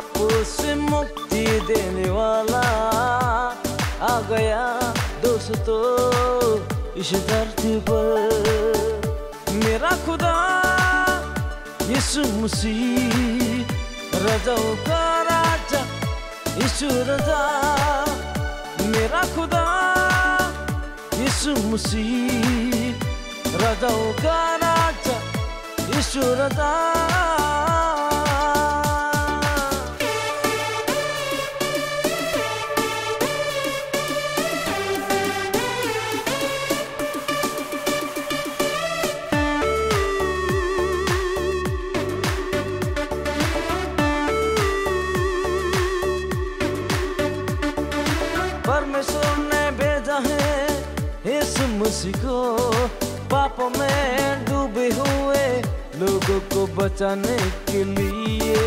पापों से मुक्ति देने वाला आ गया दोस्तों इस धरती पर। मेरा खुदा यीशु मसीह राजाओं का राजा यीशु राजा। मेरा खुदा यीशु मसीह राजाओं का राजा यीशु राजा। परमेश्वर ने भेजा है यीशु मसीह को पापों में डूबे हुए लोगों को बचाने के लिए।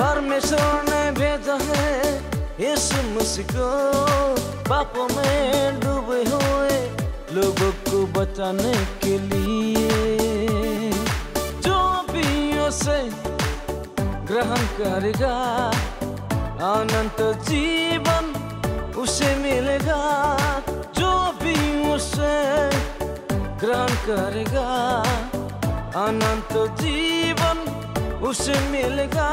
परमेश्वर ने भेजा है यीशु मसीह को पापों में डूबे हुए लोगों को बचाने के लिए। जो भी उसे ग्रहण करेगा अनंत जीवन उसे मिलेगा। जो भी उसे ग्रहण करेगा अनंत जीवन उसे मिलेगा।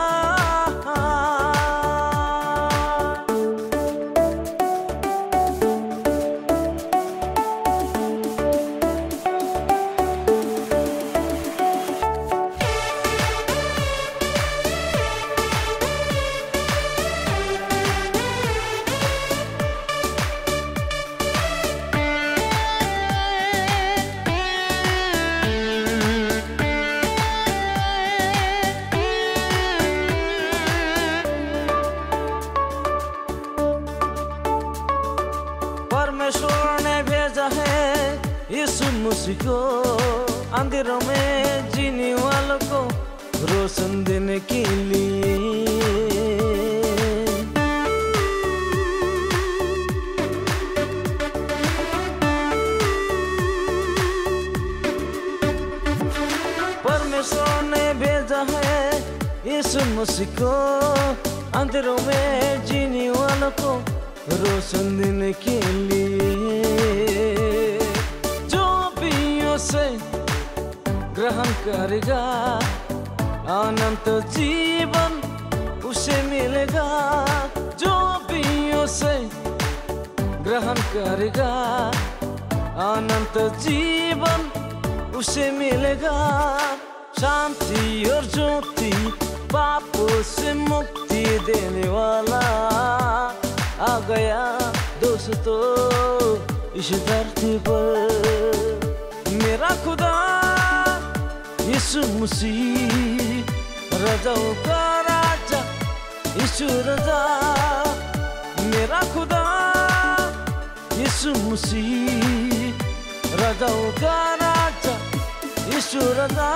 परमेश्वर ने भेजा है यीशु मसीह को अंधेरों में जीने वालों को रोशन देने के लिए। परमेश्वर ने भेजा है यीशु मसीह को अंधेरों में जीने वालों को रोशन देने के लिए। जो भी उसे ग्रहण करेगा अनंत जीवन उसे मिलेगा। जो भी उसे ग्रहण करेगा अनंत जीवन उसे मिलेगा। शांति और ज्योति पापों से मुक्ति देने वाला आ गया दोस्तों इस धरती पर। मेरा खुदा यीशु मसीह राजाओं का राजा यीशु राजा। मेरा खुदा यीशु मसीह राजाओं का राजा यीशु राजा।